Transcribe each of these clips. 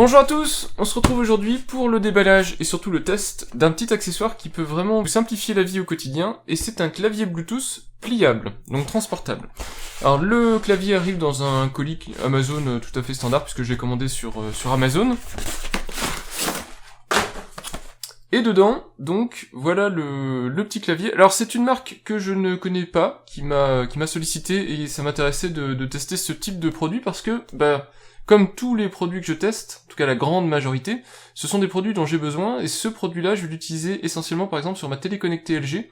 Bonjour à tous, on se retrouve aujourd'hui pour le déballage et surtout le test d'un petit accessoire qui peut vraiment vous simplifier la vie au quotidien, et c'est un clavier Bluetooth pliable, donc transportable. Alors le clavier arrive dans un colis Amazon tout à fait standard puisque je l'ai commandé sur Amazon. Et dedans, donc, voilà le petit clavier. Alors c'est une marque que je ne connais pas, qui m'a sollicité, et ça m'intéressait de tester ce type de produit parce que, comme tous les produits que je teste, en tout cas la grande majorité, ce sont des produits dont j'ai besoin, et ce produit-là, je vais l'utiliser essentiellement par exemple sur ma télé connectée LG.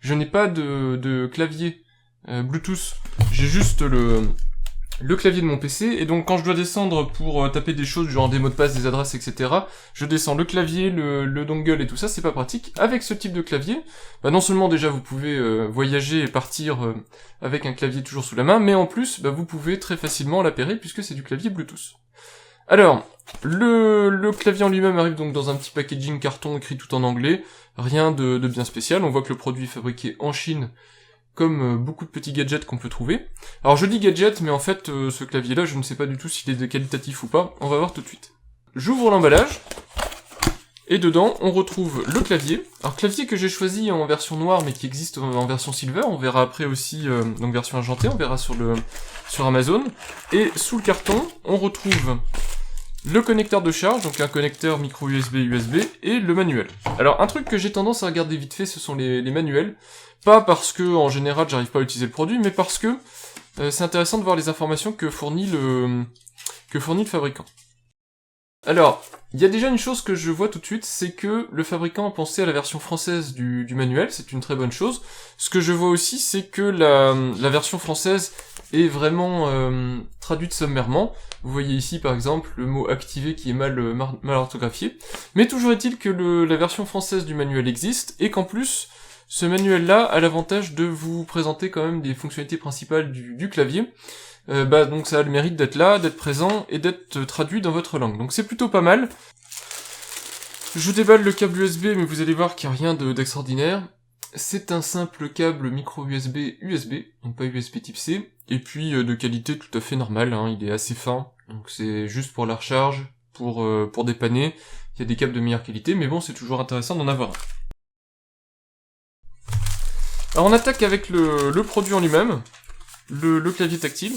Je n'ai pas de clavier Bluetooth, j'ai juste le clavier de mon PC, et donc quand je dois descendre pour taper des choses, genre des mots de passe, des adresses, etc., je descends le clavier, le dongle et tout ça, c'est pas pratique. Avec ce type de clavier, non seulement déjà vous pouvez voyager et partir avec un clavier toujours sous la main, mais en plus, vous pouvez très facilement l'appairer puisque c'est du clavier Bluetooth. Alors, le clavier en lui-même arrive donc dans un petit packaging carton écrit tout en anglais, rien de bien spécial. On voit que le produit est fabriqué en Chine, comme beaucoup de petits gadgets qu'on peut trouver. Alors je dis gadget, mais en fait ce clavier-là, je ne sais pas du tout s'il est qualitatif ou pas, on va voir tout de suite. J'ouvre l'emballage, et dedans on retrouve le clavier. Alors clavier que j'ai choisi en version noire, mais qui existe en version silver, on verra après aussi, donc version argentée, on verra sur Amazon. Et sous le carton, on retrouve le connecteur de charge, donc un connecteur micro USB, et le manuel. Alors un truc que j'ai tendance à regarder vite fait, ce sont les manuels. Pas parce que, en général, j'arrive pas à utiliser le produit, mais parce que c'est intéressant de voir les informations que fournit le fabricant. Alors, il y a déjà une chose que je vois tout de suite, c'est que le fabricant a pensé à la version française du manuel, c'est une très bonne chose. Ce que je vois aussi, c'est que la version française est vraiment traduite sommairement. Vous voyez ici, par exemple, le mot « activé » qui est mal orthographié. Mais toujours est-il que la version française du manuel existe, et qu'en plus, ce manuel-là a l'avantage de vous présenter quand même des fonctionnalités principales du clavier. Donc ça a le mérite d'être là, d'être présent, et d'être traduit dans votre langue. Donc c'est plutôt pas mal. Je déballe le câble USB, mais vous allez voir qu'il n'y a rien d'extraordinaire. C'est un simple câble micro USB, donc pas USB type C, et puis de qualité tout à fait normale, il est assez fin, donc c'est juste pour la recharge, pour dépanner. Il y a des câbles de meilleure qualité, mais bon, c'est toujours intéressant d'en avoir un. Alors on attaque avec le produit en lui-même, le clavier tactile.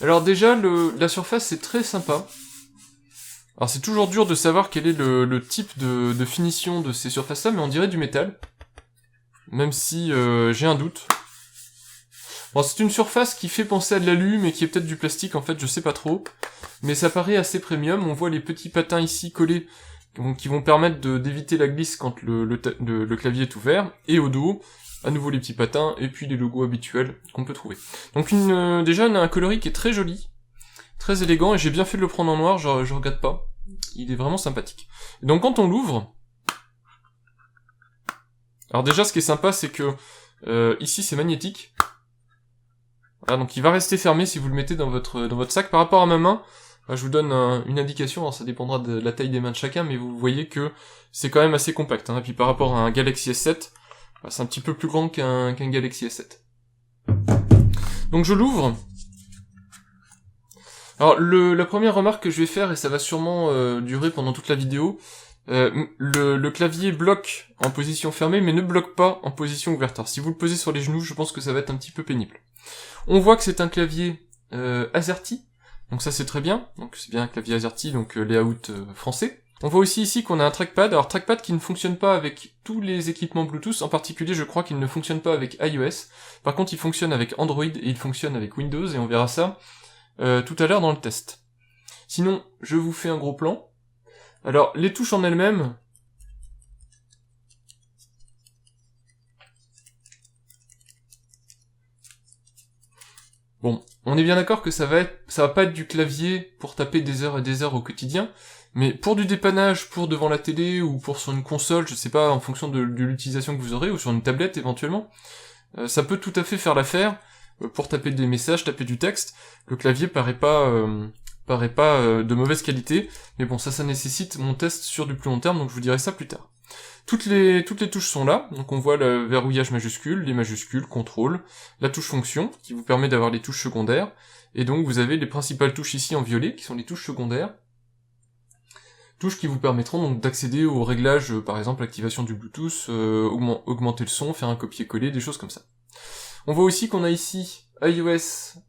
Alors déjà, la surface est très sympa. Alors c'est toujours dur de savoir quel est le type de finition de ces surfaces-là, mais on dirait du métal. Même si j'ai un doute. Bon, c'est une surface qui fait penser à de l'alu, mais qui est peut-être du plastique en fait, je sais pas trop. Mais ça paraît assez premium, on voit les petits patins ici collés, qui vont permettre d'éviter la glisse quand le clavier est ouvert, et au dos, à nouveau les petits patins, et puis les logos habituels qu'on peut trouver. Donc déjà on a un coloris qui est très joli, très élégant, et j'ai bien fait de le prendre en noir, je regrette pas. Il est vraiment sympathique. Et donc quand on l'ouvre, alors déjà ce qui est sympa c'est que ici c'est magnétique. Voilà, donc il va rester fermé si vous le mettez dans votre sac. Par rapport à ma main, je vous donne une indication, alors ça dépendra de la taille des mains de chacun, mais vous voyez que c'est quand même assez compact. Et puis par rapport à un Galaxy S7, c'est un petit peu plus grand qu'un Galaxy S7. Donc je l'ouvre. Alors la première remarque que je vais faire, et ça va sûrement durer pendant toute la vidéo, le clavier bloque en position fermée, mais ne bloque pas en position ouverte. Alors si vous le posez sur les genoux, je pense que ça va être un petit peu pénible. On voit que c'est un clavier AZERTY, donc ça c'est très bien, donc c'est bien un clavier AZERTY, donc layout français. On voit aussi ici qu'on a un trackpad, alors trackpad qui ne fonctionne pas avec tous les équipements Bluetooth, en particulier je crois qu'il ne fonctionne pas avec iOS, par contre il fonctionne avec Android et il fonctionne avec Windows, et on verra ça tout à l'heure dans le test. Sinon, je vous fais un gros plan. Alors, les touches en elles-mêmes, bon, on est bien d'accord que ça va pas être du clavier pour taper des heures et des heures au quotidien, mais pour du dépannage, pour devant la télé, ou pour sur une console, je sais pas, en fonction de l'utilisation que vous aurez, ou sur une tablette éventuellement, ça peut tout à fait faire l'affaire. Pour taper des messages, taper du texte, le clavier paraît pas de mauvaise qualité, mais bon, ça nécessite mon test sur du plus long terme, donc je vous dirai ça plus tard. Toutes les touches sont là, donc on voit le verrouillage majuscule, les majuscules, contrôle, la touche fonction, qui vous permet d'avoir les touches secondaires, et donc vous avez les principales touches ici en violet, qui sont les touches secondaires, touches qui vous permettront donc d'accéder aux réglages, par exemple l'activation du Bluetooth, augmenter le son, faire un copier-coller, des choses comme ça. On voit aussi qu'on a ici iOS,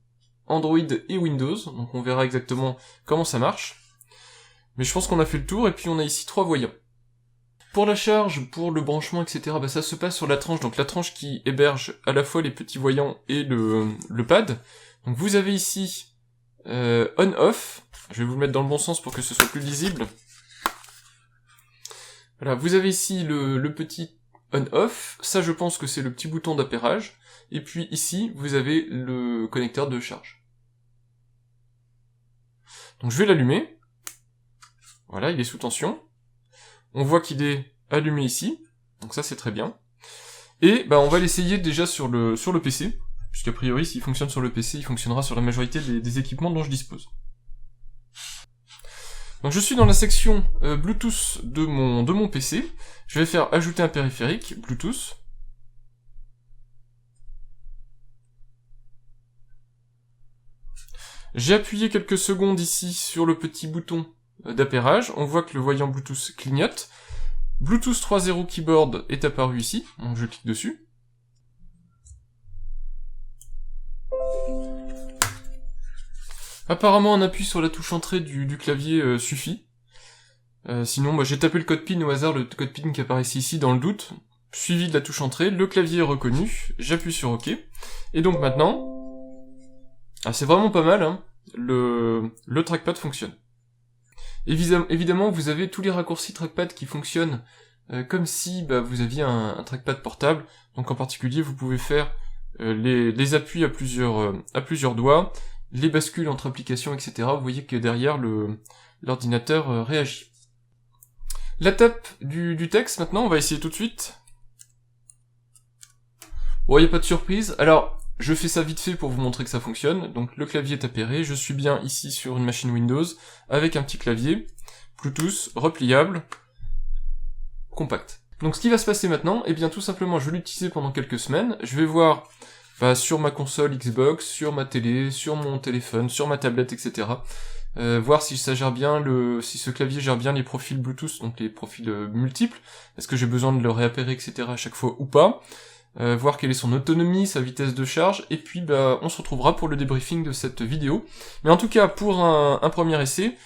Android et Windows, donc on verra exactement comment ça marche. Mais je pense qu'on a fait le tour, et puis on a ici 3 voyants. Pour la charge, pour le branchement, etc., ça se passe sur la tranche, donc la tranche qui héberge à la fois les petits voyants et le pad. Donc vous avez ici on-off, je vais vous le mettre dans le bon sens pour que ce soit plus lisible. Voilà, vous avez ici le petit on-off, ça je pense que c'est le petit bouton d'appairage, et puis ici vous avez le connecteur de charge. Donc je vais l'allumer, voilà, il est sous tension. On voit qu'il est allumé ici, donc ça c'est très bien. Et on va l'essayer déjà sur le PC, puisqu'a priori s'il fonctionne sur le PC, il fonctionnera sur la majorité des équipements dont je dispose. Donc je suis dans la section Bluetooth de mon PC, je vais faire ajouter un périphérique, Bluetooth. J'ai appuyé quelques secondes ici sur le petit bouton d'appairage, on voit que le voyant Bluetooth clignote. Bluetooth 3.0 Keyboard est apparu ici, donc je clique dessus. Apparemment un appui sur la touche entrée du clavier suffit. Sinon j'ai tapé le code PIN au hasard, le code PIN qui apparaissait ici dans le doute, suivi de la touche entrée, le clavier est reconnu, j'appuie sur OK. Et donc maintenant, c'est vraiment pas mal, hein, le trackpad fonctionne. Évidemment, vous avez tous les raccourcis trackpad qui fonctionnent comme si vous aviez un trackpad portable. Donc en particulier, vous pouvez faire les appuis à plusieurs doigts, les bascules entre applications, etc. Vous voyez que derrière, l'ordinateur réagit. La tape du texte, maintenant, on va essayer tout de suite. Bon, il n'y a pas de surprise. Alors, je fais ça vite fait pour vous montrer que ça fonctionne. Donc le clavier est appairé, je suis bien ici sur une machine Windows, avec un petit clavier, Bluetooth, repliable, compact. Donc ce qui va se passer maintenant, tout simplement je vais l'utiliser pendant quelques semaines, je vais voir sur ma console Xbox, sur ma télé, sur mon téléphone, sur ma tablette, etc. Voir si ça gère bien si ce clavier gère bien les profils Bluetooth, donc les profils multiples, est-ce que j'ai besoin de le réappairer, etc. à chaque fois ou pas. Voir quelle est son autonomie, sa vitesse de charge, et puis on se retrouvera pour le débriefing de cette vidéo. Mais en tout cas, pour un premier essai,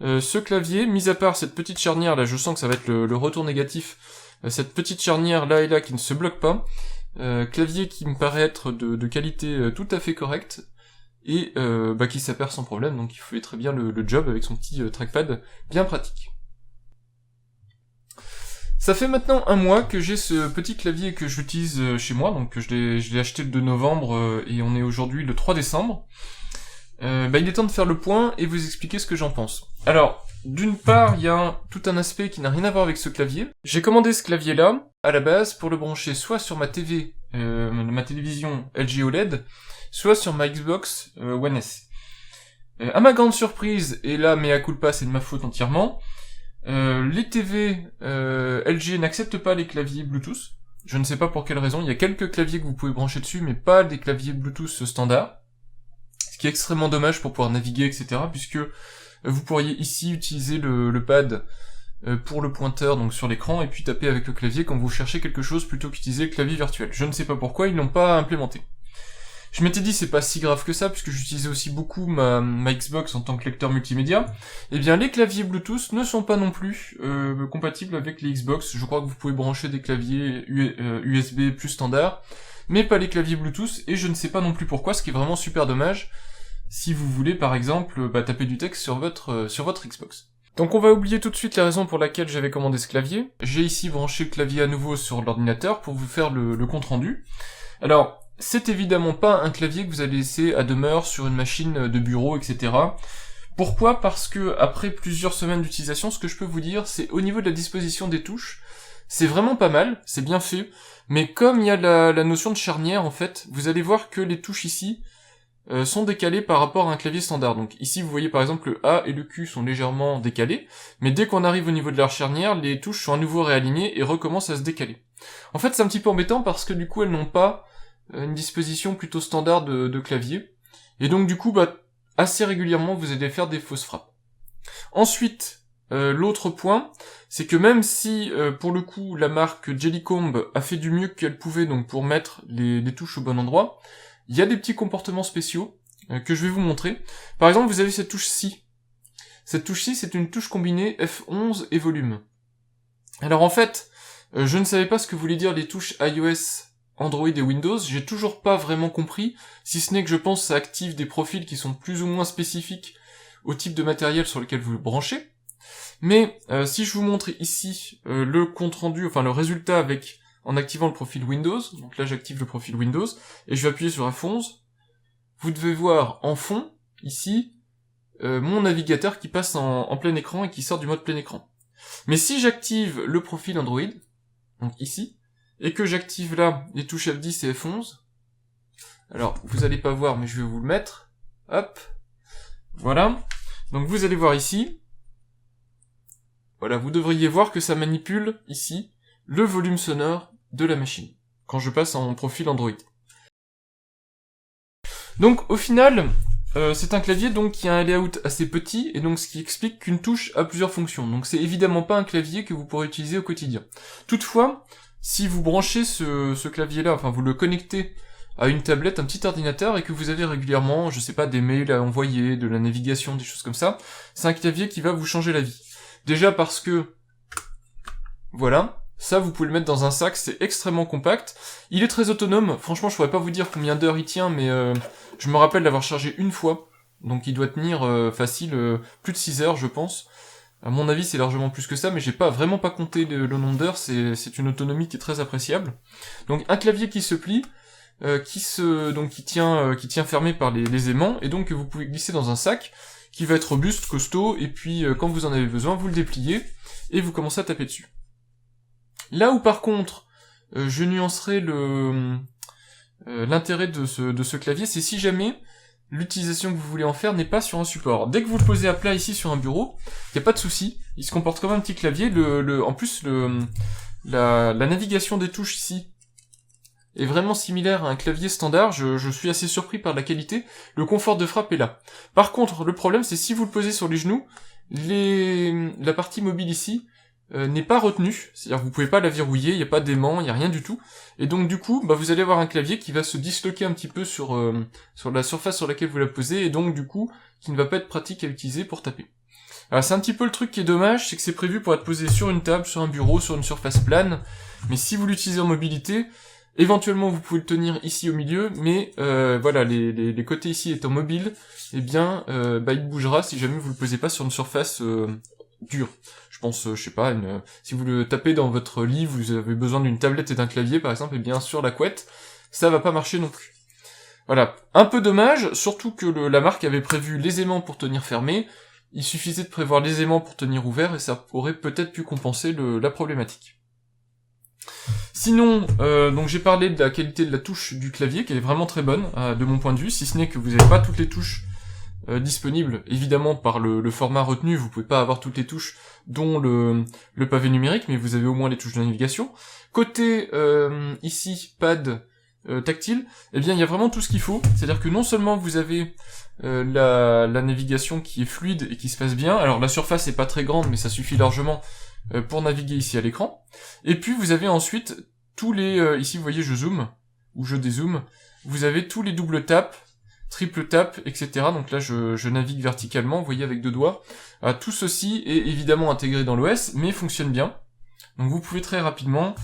ce clavier, mis à part cette petite charnière là, je sens que ça va être le retour négatif, cette petite charnière là et là qui ne se bloque pas, clavier qui me paraît être de qualité tout à fait correcte, et qui s'appaire sans problème, donc il fait très bien le job avec son petit trackpad bien pratique. Ça fait maintenant un mois que j'ai ce petit clavier que j'utilise chez moi, donc je l'ai acheté le 2 novembre et on est aujourd'hui le 3 décembre. Il est temps de faire le point et vous expliquer ce que j'en pense. Alors, d'une part, il y a tout un aspect qui n'a rien à voir avec ce clavier. J'ai commandé ce clavier-là, à la base, pour le brancher soit sur ma TV, ma télévision LG OLED, soit sur ma Xbox One S. À ma grande surprise, et là, mea culpa, c'est de ma faute entièrement, les TV LG n'acceptent pas les claviers Bluetooth. Je ne sais pas pour quelle raison. Il y a quelques claviers que vous pouvez brancher dessus, mais pas des claviers Bluetooth standard. Ce qui est extrêmement dommage pour pouvoir naviguer, etc. Puisque vous pourriez ici utiliser le pad pour le pointeur, donc sur l'écran, et puis taper avec le clavier quand vous cherchez quelque chose plutôt qu'utiliser le clavier virtuel. Je ne sais pas pourquoi ils l'ont pas implémenté. Je m'étais dit c'est pas si grave que ça, puisque j'utilisais aussi beaucoup ma Xbox en tant que lecteur multimédia. Eh bien les claviers Bluetooth ne sont pas non plus compatibles avec les Xbox. Je crois que vous pouvez brancher des claviers USB plus standard, mais pas les claviers Bluetooth, et je ne sais pas non plus pourquoi, ce qui est vraiment super dommage, si vous voulez par exemple taper du texte sur votre Xbox. Donc on va oublier tout de suite la raison pour laquelle j'avais commandé ce clavier. J'ai ici branché le clavier à nouveau sur l'ordinateur pour vous faire le compte rendu. Alors, c'est évidemment pas un clavier que vous allez laisser à demeure sur une machine de bureau, etc. Pourquoi ? Parce que après plusieurs semaines d'utilisation, ce que je peux vous dire, c'est au niveau de la disposition des touches, c'est vraiment pas mal, c'est bien fait, mais comme il y a la notion de charnière en fait, vous allez voir que les touches ici sont décalées par rapport à un clavier standard. Donc ici vous voyez par exemple le A et le Q sont légèrement décalés, mais dès qu'on arrive au niveau de leur charnière, les touches sont à nouveau réalignées et recommencent à se décaler. En fait c'est un petit peu embêtant parce que du coup elles n'ont pas une disposition plutôt standard de clavier, et donc du coup assez régulièrement vous allez faire des fausses frappes. Ensuite, l'autre point, c'est que même si, pour le coup, la marque Jellycomb a fait du mieux qu'elle pouvait donc pour mettre les touches au bon endroit, il y a des petits comportements spéciaux que je vais vous montrer. Par exemple, vous avez cette touche-ci. Cette touche-ci, c'est une touche combinée F11 et volume. Alors en fait, je ne savais pas ce que voulaient dire les touches iOS, Android et Windows, j'ai toujours pas vraiment compris, si ce n'est que je pense que ça active des profils qui sont plus ou moins spécifiques au type de matériel sur lequel vous le branchez. Mais si je vous montre ici le compte rendu, enfin le résultat avec en activant le profil Windows, donc là j'active le profil Windows, et je vais appuyer sur F11, vous devez voir en fond, ici, mon navigateur qui passe en plein écran et qui sort du mode plein écran. Mais si j'active le profil Android, donc ici, et que j'active là les touches F10 et F11, alors vous allez pas voir mais je vais vous le mettre, hop, voilà, donc vous allez voir ici, voilà, vous devriez voir que ça manipule ici le volume sonore de la machine, quand je passe en profil Android. Donc au final, c'est un clavier donc qui a un layout assez petit, et donc ce qui explique qu'une touche a plusieurs fonctions. Donc c'est évidemment pas un clavier que vous pourrez utiliser au quotidien. Toutefois, si vous branchez ce clavier-là, enfin vous le connectez à une tablette, un petit ordinateur, et que vous avez régulièrement, je sais pas, des mails à envoyer, de la navigation, des choses comme ça, c'est un clavier qui va vous changer la vie. Déjà parce que, voilà, ça vous pouvez le mettre dans un sac, c'est extrêmement compact. Il est très autonome, franchement je pourrais pas vous dire combien d'heures il tient, mais je me rappelle l'avoir chargé une fois, donc il doit tenir facile plus de 6 heures je pense. À mon avis c'est largement plus que ça, mais j'ai vraiment pas compté le nombre d'heures, c'est une autonomie qui est très appréciable. Donc un clavier qui se plie, qui tient fermé par les aimants, et donc que vous pouvez glisser dans un sac, qui va être robuste, costaud, et puis quand vous en avez besoin, vous le dépliez, et vous commencez à taper dessus. Là où par contre, je nuancerai l'intérêt de ce clavier, c'est si jamais l'utilisation que vous voulez en faire n'est pas sur un support. Dès que vous le posez à plat ici sur un bureau, il n'y a pas de souci, il se comporte comme un petit clavier, en plus la navigation des touches ici est vraiment similaire à un clavier standard, je suis assez surpris par la qualité, le confort de frappe est là. Par contre, le problème c'est si vous le posez sur les genoux, la partie mobile ici n'est pas retenue, c'est-à-dire que vous pouvez pas la verrouiller, il n'y a pas d'aimant, il n'y a rien du tout, et donc du coup, vous allez avoir un clavier qui va se disloquer un petit peu sur la surface sur laquelle vous la posez, et donc du coup, qui ne va pas être pratique à utiliser pour taper. Alors c'est un petit peu le truc qui est dommage, c'est que c'est prévu pour être posé sur une table, sur un bureau, sur une surface plane, mais si vous l'utilisez en mobilité, éventuellement vous pouvez le tenir ici au milieu, mais voilà, les côtés ici étant mobiles, eh bien, il bougera si jamais vous le posez pas sur une surface dure. Je pense, je sais pas, si vous le tapez dans votre lit, vous avez besoin d'une tablette et d'un clavier par exemple, et bien sur la couette, ça va pas marcher non plus. Voilà, un peu dommage, surtout que la marque avait prévu les aimants pour tenir fermé, il suffisait de prévoir les aimants pour tenir ouvert, et ça aurait peut-être pu compenser la problématique. Sinon, donc j'ai parlé de la qualité de la touche du clavier, qui est vraiment très bonne, de mon point de vue, si ce n'est que vous n'avez pas toutes les touches disponibles, évidemment par le format retenu, vous pouvez pas avoir toutes les touches, dont le pavé numérique, mais vous avez au moins les touches de navigation. Côté, ici, pad tactile, eh bien il y a vraiment tout ce qu'il faut, c'est-à-dire que non seulement vous avez la navigation qui est fluide et qui se passe bien, alors la surface est pas très grande, mais ça suffit largement pour naviguer ici à l'écran, et puis vous avez ensuite tous les, ici vous voyez je zoome, ou je dézoome, vous avez tous les doubles tapes, triple tap, etc. Donc là je navigue verticalement, vous voyez avec 2 doigts, tout ceci est évidemment intégré dans l'OS, mais fonctionne bien, donc vous pouvez très rapidement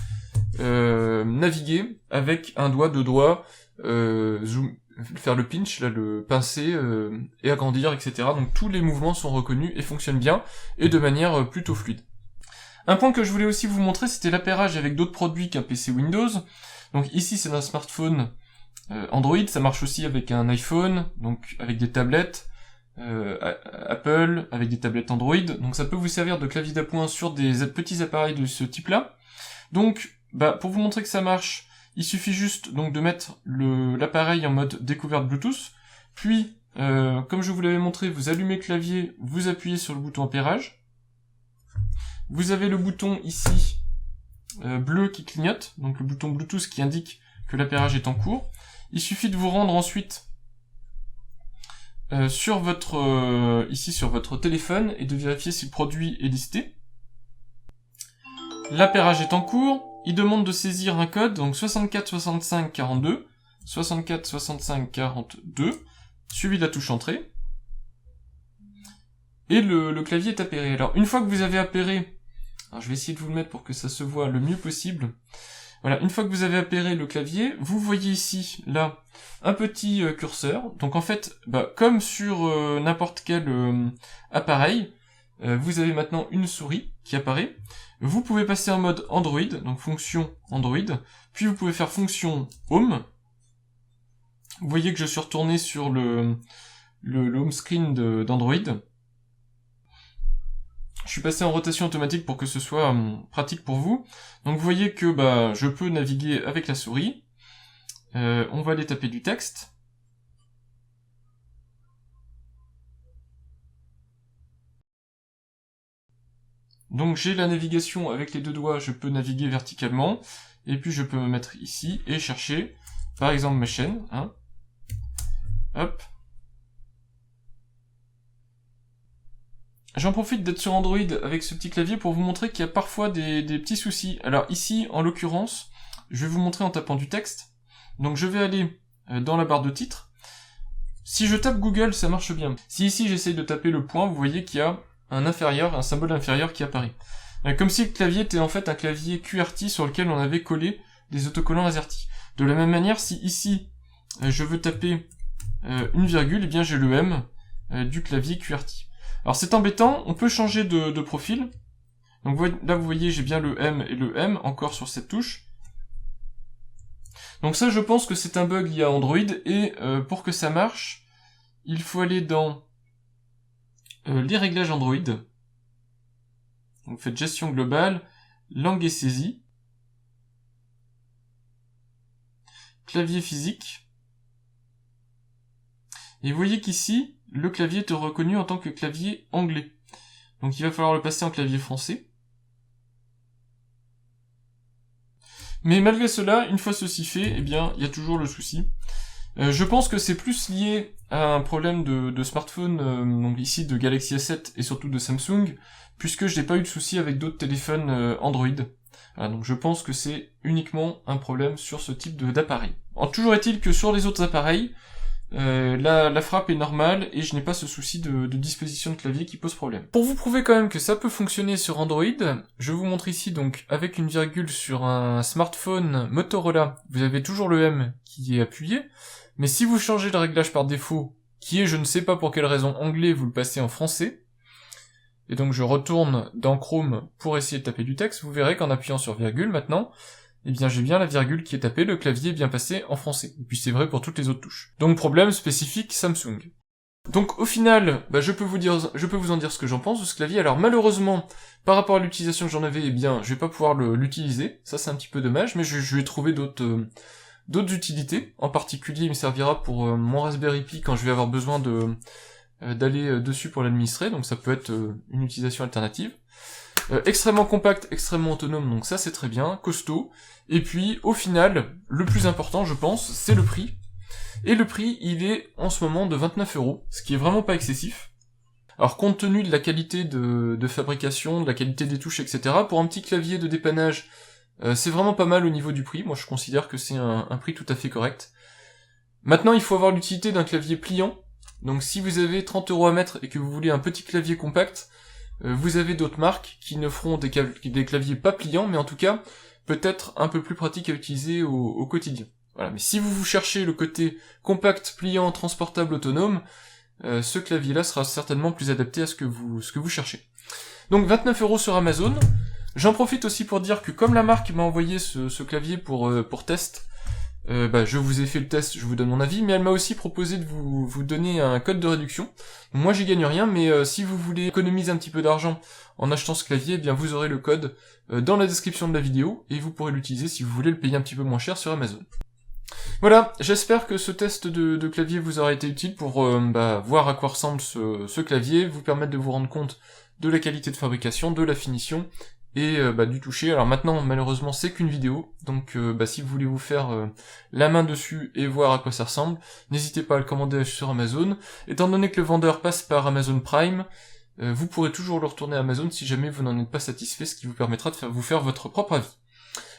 naviguer avec un doigt, 2 doigts, zoom, faire le pinch, là, le pincer, et agrandir, etc. Donc tous les mouvements sont reconnus et fonctionnent bien, et de manière plutôt fluide. Un point que je voulais aussi vous montrer, c'était l'appairage avec d'autres produits qu'un PC Windows. Donc ici c'est un smartphone Android, ça marche aussi avec un iPhone, donc avec des tablettes, Apple, avec des tablettes Android, donc ça peut vous servir de clavier d'appoint sur des petits appareils de ce type-là. Donc, pour vous montrer que ça marche, il suffit juste donc de mettre l'appareil en mode découverte Bluetooth, puis, comme je vous l'avais montré, vous allumez le clavier, vous appuyez sur le bouton appairage, vous avez le bouton ici, bleu qui clignote, donc le bouton Bluetooth qui indique que l'appairage est en cours. Il suffit de vous rendre ensuite sur votre ici sur votre téléphone et de vérifier si le produit est listé. L'appairage est en cours. Il demande de saisir un code, donc 64 65 42, 64 65 42, suivi de la touche entrée. Et le clavier est appairé. Alors, une fois que vous avez appairé, alors je vais essayer de vous le mettre pour que ça se voit le mieux possible. Voilà, une fois que vous avez appairé le clavier, vous voyez ici, là, un petit curseur. Donc en fait, comme sur n'importe quel appareil, vous avez maintenant une souris qui apparaît. Vous pouvez passer en mode Android, donc fonction Android, puis vous pouvez faire fonction Home. Vous voyez que je suis retourné sur le home screen d'Android. Je suis passé en rotation automatique pour que ce soit pratique pour vous. Donc vous voyez que je peux naviguer avec la souris. On va aller taper du texte. Donc j'ai la navigation avec les deux doigts, je peux naviguer verticalement, et puis je peux me mettre ici et chercher, par exemple ma chaîne, hein. Hop. J'en profite d'être sur Android avec ce petit clavier pour vous montrer qu'il y a parfois des petits soucis. Alors ici, en l'occurrence, je vais vous montrer en tapant du texte. Donc je vais aller dans la barre de titre. Si je tape Google, ça marche bien. Si ici j'essaye de taper le point, vous voyez qu'il y a un symbole inférieur qui apparaît. Comme si le clavier était en fait un clavier QWERTY sur lequel on avait collé des autocollants AZERTY. De la même manière, si ici je veux taper une virgule, eh bien j'ai le M du clavier QWERTY. Alors c'est embêtant, on peut changer de profil. Donc là vous voyez j'ai bien le M et le M encore sur cette touche. Donc ça je pense que c'est un bug lié à Android et pour que ça marche, il faut aller dans les réglages Android. Donc vous faites gestion globale, langue et saisie, clavier physique. Et vous voyez qu'ici, le clavier est reconnu en tant que clavier anglais. Donc il va falloir le passer en clavier français. Mais malgré cela, une fois ceci fait, eh bien, il y a toujours le souci. Je pense que c'est plus lié à un problème de smartphone, donc ici de Galaxy S7 et surtout de Samsung, puisque je n'ai pas eu de souci avec d'autres téléphones Android. Voilà, donc je pense que c'est uniquement un problème sur ce type d'appareil. Toujours est-il que sur les autres appareils, la frappe est normale et je n'ai pas ce souci de disposition de clavier qui pose problème. Pour vous prouver quand même que ça peut fonctionner sur Android, je vous montre ici donc avec une virgule sur un smartphone Motorola, vous avez toujours le M qui est appuyé, mais si vous changez le réglage par défaut, qui est je ne sais pas pour quelle raison anglais, vous le passez en français, et donc je retourne dans Chrome pour essayer de taper du texte, vous verrez qu'en appuyant sur virgule maintenant, eh bien j'ai bien la virgule qui est tapée, le clavier est bien passé en français. Et puis c'est vrai pour toutes les autres touches. Donc problème spécifique Samsung. Donc au final, je peux vous en dire ce que j'en pense de ce clavier. Alors malheureusement, par rapport à l'utilisation que j'en avais, eh bien je vais pas pouvoir l'utiliser. Ça c'est un petit peu dommage, mais je vais trouver d'autres utilités. En particulier, il me servira pour mon Raspberry Pi quand je vais avoir besoin d'aller dessus pour l'administrer. Donc ça peut être une utilisation alternative. Extrêmement compact, extrêmement autonome, donc ça c'est très bien, costaud. Et puis au final, le plus important je pense, c'est le prix. Et le prix, il est en ce moment de 29€, ce qui est vraiment pas excessif. Alors compte tenu de la qualité de fabrication, de la qualité des touches, etc., pour un petit clavier de dépannage, c'est vraiment pas mal au niveau du prix. Moi je considère que c'est un prix tout à fait correct. Maintenant il faut avoir l'utilité d'un clavier pliant. Donc si vous avez 30€ à mettre et que vous voulez un petit clavier compact, vous avez d'autres marques qui ne feront des claviers pas pliants, mais en tout cas, peut-être un peu plus pratiques à utiliser au quotidien. Voilà. Mais si vous cherchez le côté compact, pliant, transportable, autonome, ce clavier-là sera certainement plus adapté à ce que vous cherchez. Donc 29€ sur Amazon. J'en profite aussi pour dire que comme la marque m'a envoyé ce clavier pour test, je vous ai fait le test, je vous donne mon avis, mais elle m'a aussi proposé de vous donner un code de réduction. Moi j'y gagne rien, mais si vous voulez économiser un petit peu d'argent en achetant ce clavier, eh bien vous aurez le code dans la description de la vidéo, et vous pourrez l'utiliser si vous voulez le payer un petit peu moins cher sur Amazon. Voilà, j'espère que ce test de clavier vous aura été utile pour voir à quoi ressemble ce clavier, vous permettre de vous rendre compte de la qualité de fabrication, de la finition, et du toucher. Alors maintenant, malheureusement, c'est qu'une vidéo, donc si vous voulez vous faire la main dessus et voir à quoi ça ressemble, n'hésitez pas à le commander sur Amazon. Étant donné que le vendeur passe par Amazon Prime, vous pourrez toujours le retourner à Amazon si jamais vous n'en êtes pas satisfait, ce qui vous permettra de vous faire votre propre avis.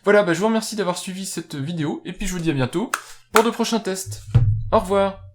Voilà, je vous remercie d'avoir suivi cette vidéo, et puis je vous dis à bientôt pour de prochains tests. Au revoir.